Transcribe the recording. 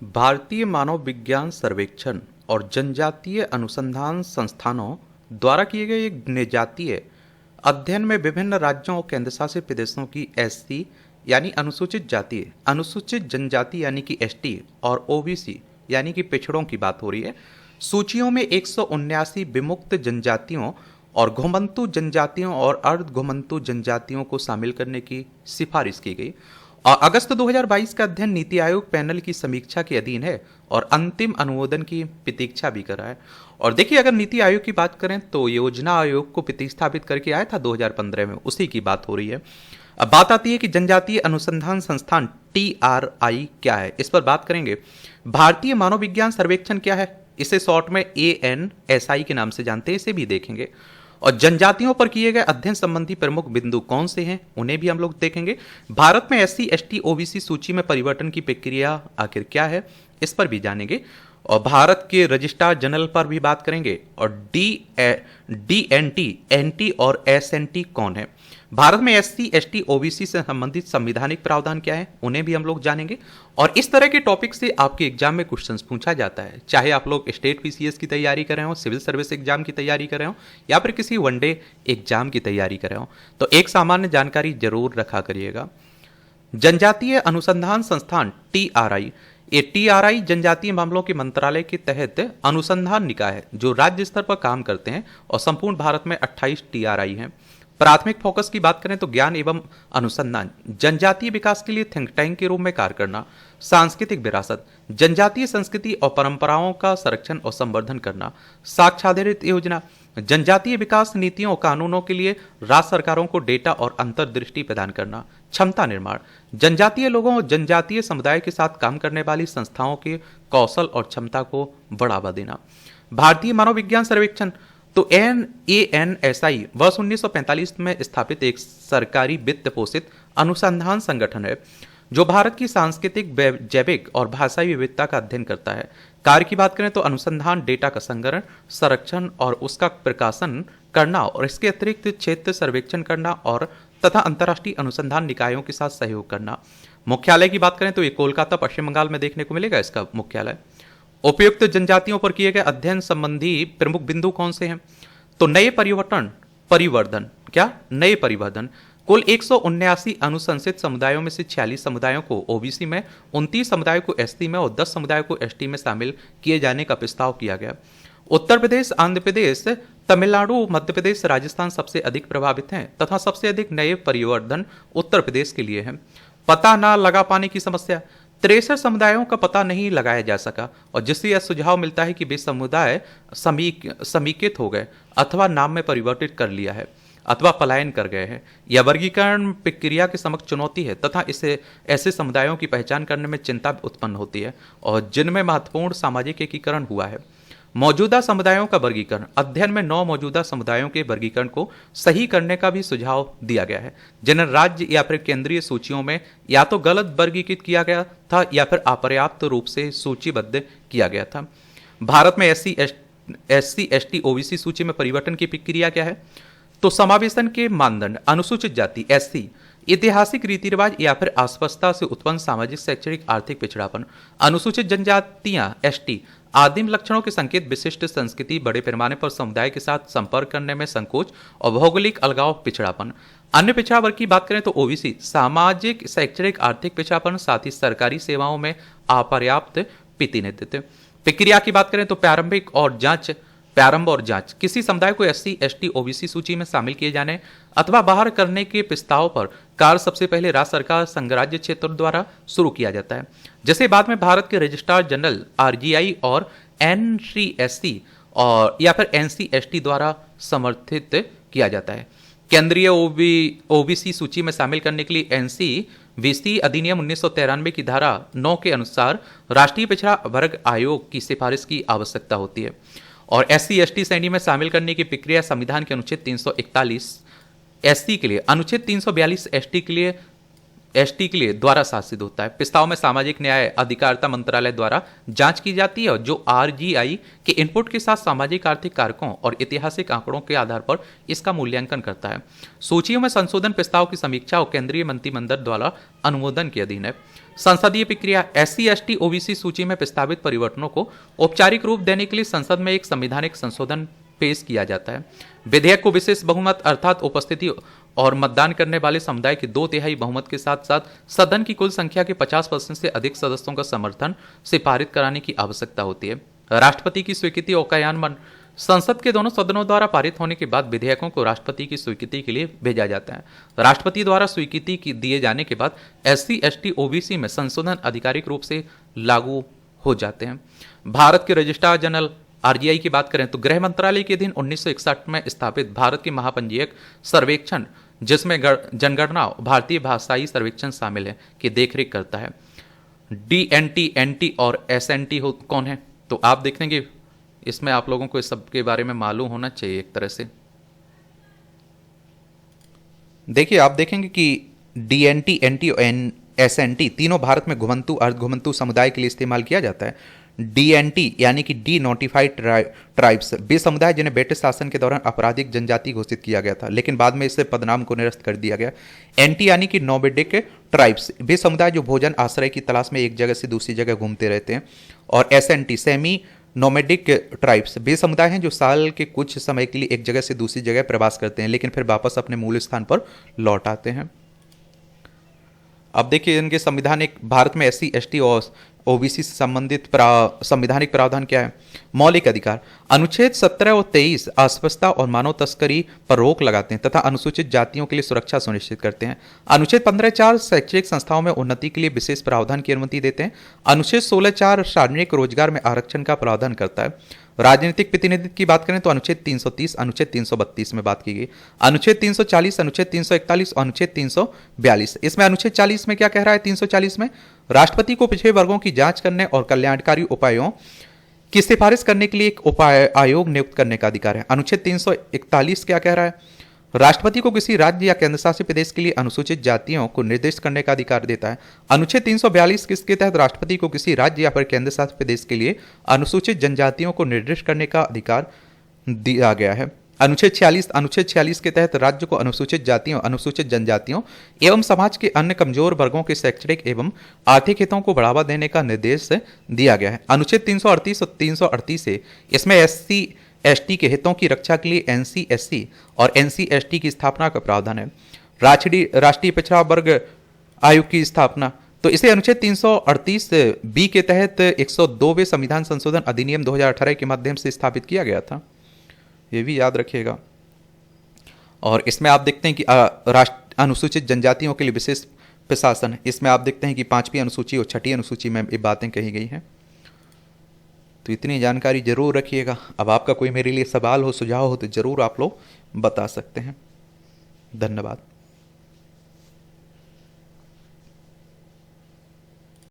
भारतीय मानव विज्ञान सर्वेक्षण और जनजातीय अनुसंधान संस्थानों द्वारा किए गए एक निजातीय अध्ययन में विभिन्न राज्यों और केंद्रशासित प्रदेशों की एससी यानी अनुसूचित जाति, अनुसूचित जनजाति यानी कि एसटी और ओबीसी यानी कि पिछड़ों की बात हो रही है। सूचियों में 179 विमुक्त जनजातियों और घुमंतू जनजातियों और अर्ध घुमंतू जनजातियों को शामिल करने की सिफारिश की गई और अगस्त 2022 का अध्ययन नीति आयोग पैनल की समीक्षा के अधीन है और अंतिम अनुमोदन की प्रतीक्षा भी कर रहा है। और देखिए, अगर नीति आयोग की बात करें तो योजना आयोग को प्रतिस्थापित करके आया था 2015 में, उसी की बात हो रही है। अब बात आती है कि जनजातीय अनुसंधान संस्थान TRI क्या है, इस पर बात करेंगे। भारतीय मानव विज्ञान सर्वेक्षण क्या है, इसे शॉर्ट में ANSI के नाम से जानते हैं, इसे भी देखेंगे। और जनजातियों पर किए गए अध्ययन संबंधी प्रमुख बिंदु कौन से हैं, उन्हें भी हम लोग देखेंगे। भारत में SC ST OBC सूची में परिवर्तन की प्रक्रिया आखिर क्या है, इस पर भी जानेंगे। और भारत के रजिस्ट्रार जनरल पर भी बात करेंगे। और DNT, NT और SNT कौन है। भारत में SC ST OBC से संबंधित संवैधानिक प्रावधान क्या है, उन्हें भी हम लोग जानेंगे। और इस तरह के टॉपिक से आपके एग्जाम में क्वेश्चंस पूछा जाता है, चाहे आप लोग स्टेट PCS की तैयारी कर रहे हो, सिविल सर्विस एग्जाम की तैयारी कर रहे हो या फिर किसी वनडे एग्जाम की तैयारी कर रहे हो, तो एक सामान्य जानकारी जरूर रखा करिएगा। जनजातीय अनुसंधान संस्थान TRI, ये TRI जनजातीय मामलों के मंत्रालय के तहत अनुसंधान निकाय है जो राज्य स्तर पर काम करते हैं और संपूर्ण भारत में 28 TRI हैं। प्राथमिक फोकस की बात करें तो ज्ञान एवं अनुसंधान, जनजातीय विकास के लिए थिंक टैंक के रूप में कार्य करना, सांस्कृतिक विरासत, जनजातीय संस्कृति और परंपराओं का संरक्षण और संवर्धन करना, साक्ष्य आधारित योजना, जनजातीय विकास नीतियों और कानूनों के लिए राज्य सरकारों को डेटा और अंतर्दृष्टि प्रदान करना, क्षमता निर्माण, जनजातीय लोगों और जनजातीय समुदाय के साथ काम करने वाली संस्थाओं के कौशल और क्षमता को बढ़ावा देना। भारतीय मानव विज्ञान सर्वेक्षण तो ANSI वर्ष 1945 में स्थापित एक सरकारी वित्त पोषित अनुसंधान संगठन है जो भारत की सांस्कृतिक, जैविक और भाषाई विविधता का अध्ययन करता है। कार्य की बात करें तो अनुसंधान, डेटा का संग्रहण, संरक्षण और उसका प्रकाशन करना और इसके अतिरिक्त क्षेत्र सर्वेक्षण करना और तथा अंतर्राष्ट्रीय अनुसंधान निकायों के साथ सहयोग करना। मुख्यालय की बात करें तो ये कोलकाता, पश्चिम बंगाल में देखने को मिलेगा इसका मुख्यालय। उपयुक्त जनजातियों पर किए गए अध्ययन संबंधी प्रमुख बिंदु कौन से हैं, तो नए परिवर्धन क्या नए परिवर्धन, कुल 179 अनुशंसित समुदायों में से 46 समुदायों को ओबीसी में, 29 समुदायों को एसटी में और 10 समुदायों को एसटी में शामिल किए जाने का प्रस्ताव किया गया। उत्तर प्रदेश, आंध्र प्रदेश, तमिलनाडु, मध्य प्रदेश, राजस्थान सबसे अधिक प्रभावित हैं तथा सबसे अधिक नए परिवर्धन उत्तर प्रदेश के लिए हैं। पता ना लगा पाने की समस्या, 63 समुदायों का पता नहीं लगाया जा सका और जिससे यह सुझाव मिलता है कि वे समुदाय समीकृत हो गए अथवा नाम में परिवर्तित कर लिया है अथवा पलायन कर गए हैं। यह वर्गीकरण प्रक्रिया के समक्ष चुनौती है तथा इसे ऐसे समुदायों की पहचान करने में चिंता उत्पन्न होती है और जिनमें महत्वपूर्ण सामाजिक एकीकरण हुआ है। मौजूदा समुदायों का वर्गीकरण, अध्ययन में 9 मौजूदा समुदायों के वर्गीकरण को सही करने का भी सुझाव दिया गया है जिन्हें राज्य या फिर केंद्रीय सूचियों में या तो गलत वर्गीकृत किया गया था या फिर अपर्याप्त रूप से सूचीबद्ध किया गया था। भारत में SC ST OBC सूची में परिवर्तन की प्रक्रिया क्या है, तो समावेशन के मानदंड, अनुसूचित जाति SC, ऐतिहासिक रीति रिवाज या फिर अस्पष्टता से उत्पन्न सामाजिक, शैक्षणिक, आर्थिक पिछड़ापन, अनुसूचित जनजातियां ST, आदिम लक्षणों के संकेत, विशिष्ट संस्कृति, बड़े पैमाने पर समुदाय के साथ संपर्क करने में संकोच और भौगोलिक अलगाव, पिछड़ापन। अन्य पिछड़ा वर्ग की बात करें तो OBC, सामाजिक, शैक्षणिक, आर्थिक पिछड़ापन, साथ ही सरकारी सेवाओं में अपर्याप्त प्रतिनिधित्व। प्रक्रिया की बात करें तो प्रारंभ और जांच, किसी समुदाय को SC ST OBC सूची में शामिल किए जाने अथवा बाहर करने के प्रस्ताव पर कार्य सबसे पहले राज्य सरकार, संघराज्य क्षेत्र द्वारा शुरू किया जाता है, जिसे बाद में भारत के रजिस्ट्रार जनरल RGI और NCSC और या फिर NCST द्वारा समर्थित किया जाता है। केंद्रीय OBC सूची में शामिल करने के लिए NCVC अधिनियम 1993 की धारा 9 के अनुसार राष्ट्रीय पिछड़ा वर्ग आयोग की सिफारिश की आवश्यकता होती है और SC ST श्रेणी में शामिल करने की प्रक्रिया संविधान के अनुच्छेद 341 SC के लिए, अनुच्छेद 342 ST के लिए द्वारा शासित होता है। प्रस्ताव में सामाजिक न्याय अधिकारिता मंत्रालय द्वारा जांच की जाती है जो RGI के इनपुट के साथ सामाजिक, आर्थिक कारकों और ऐतिहासिक आंकड़ों के आधार पर इसका मूल्यांकन करता है। सूचियों में संशोधन प्रस्ताव की समीक्षा और केंद्रीय मंत्रिमंडल द्वारा अनुमोदन के अधीन है। संसदीय प्रक्रिया। SC ST OBC सूची में प्रस्तावित परिवर्तनों को औपचारिक रूप देने के लिए संसद में एक संवैधानिक संशोधन पेश किया जाता है। विधेयक को विशेष बहुमत अर्थात उपस्थिति और मतदान करने वाले समुदाय के 2/3 बहुमत के साथ साथ सदन की कुल संख्या के 50% से अधिक सदस्यों का समर्थन से पारित कराने की आवश्यकता होती है। राष्ट्रपति की स्वीकृति और क्रियान्वयन। संसद के दोनों सदनों द्वारा पारित होने के बाद विधेयकों को राष्ट्रपति की स्वीकृति के लिए भेजा जाता है। राष्ट्रपति द्वारा स्वीकृति दिए जाने के बाद SC ST OBC में संशोधन आधिकारिक रूप से लागू हो जाते हैं। भारत के रजिस्ट्रार जनरल RGI की बात करें तो गृह मंत्रालय के अधीन 1961 में स्थापित भारत के महापंजीयक सर्वेक्षण, जिसमें जनगणना भारतीय भाषाई सर्वेक्षण शामिल है, की देखरेख करता है। DNT NT और SNT कौन है, तो आप देखेंगे इसमें आप लोगों को इस सब के बारे में मालूम होना चाहिए एक तरह से। देखिए आप देखेंगे कि DNT NT और SNT तीनों भारत में घुमंतु अर्ध घुमंतु समुदाय के लिए इस्तेमाल किया जाता है। DNT यानी कि डी नोटिफाइड ट्राइब्स वे समुदाय जिन्हें ब्रिटिश शासन के दौरान आपराधिक जनजाति घोषित किया गया था, लेकिन बाद में इससे पदनाम को निरस्त कर दिया गया। NT यानी कि नोमेडिक ट्राइब्स वे समुदाय जो भोजन आश्रय की तलाश में एक जगह से दूसरी जगह घूमते रहते हैं। और SNT सेमी नोमेडिक ट्राइब्स वे समुदाय हैं जो साल के कुछ समय के लिए एक जगह से दूसरी जगह प्रवास करते हैं, लेकिन फिर वापस अपने मूल स्थान पर लौट आते हैं। अब देखिए इनके संविधानिक भारत में SC ST और OBC से संबंधित संविधानिक प्रावधान क्या है। मौलिक अधिकार। अनुच्छेद 17 और 23 अस्पृश्यता और मानव तस्करी पर रोक लगाते हैं तथा अनुसूचित जातियों के लिए सुरक्षा सुनिश्चित करते हैं। अनुच्छेद 15(4) शैक्षणिक संस्थाओं में उन्नति के लिए विशेष प्रावधान की अनुमति देते हैं। अनुच्छेद 16(4) सार्वजनिक रोजगार में आरक्षण का प्रावधान करता है। राजनीतिक प्रतिनिधित्व की बात करें तो अनुच्छेद 330 अनुच्छेद 332 में बात की गई। अनुच्छेद 340 अनुच्छेद 341 और अनुच्छेद 342। इसमें अनुच्छेद 40 में क्या कह रहा है। 340 में राष्ट्रपति को पिछड़े वर्गों की जांच करने और कल्याणकारी उपायों की सिफारिश करने के लिए एक उपाय आयोग नियुक्त करने का अधिकार है। अनुच्छेद 341 क्या कह रहा है। राष्ट्रपति को किसी राज्य या केंद्र शासित प्रदेश के लिए अनुसूचित जातियों को निर्दिष्ट करने का अधिकार देता है। अनुच्छेद 342 किसके तहत राष्ट्रपति को किसी राज्य या फिर केंद्र शासित प्रदेश के लिए अनुसूचित जनजातियों को निर्दिष्ट करने का अधिकार दिया गया है। अनुच्छेद 46 के तहत राज्य को अनुसूचित जातियों, अनुसूचित जनजातियों एवं समाज के अन्य कमजोर वर्गों के शैक्षणिक एवं आर्थिक हितों को बढ़ावा देने का निर्देश दिया गया है। अनुच्छेद 338 और 338 से इसमें SC ST के हितों की रक्षा के लिए NC SC और NC ST की स्थापना का प्रावधान है। राष्ट्रीय पिछड़ा वर्ग आयोग की स्थापना, तो इसे अनुच्छेद 338B के तहत 102वें संविधान संशोधन अधिनियम 2018 के माध्यम से स्थापित किया गया था, ये भी याद रखिएगा। और इसमें आप देखते हैं कि अनुसूचित जनजातियों के लिए विशेष प्रशासन, इसमें आप देखते हैं कि 5वीं अनुसूची और 6ठी अनुसूची में ये बातें कही गई हैं। तो इतनी जानकारी जरूर रखिएगा। अब आपका कोई मेरे लिए सवाल हो, सुझाव हो तो जरूर आप लोग बता सकते हैं। धन्यवाद।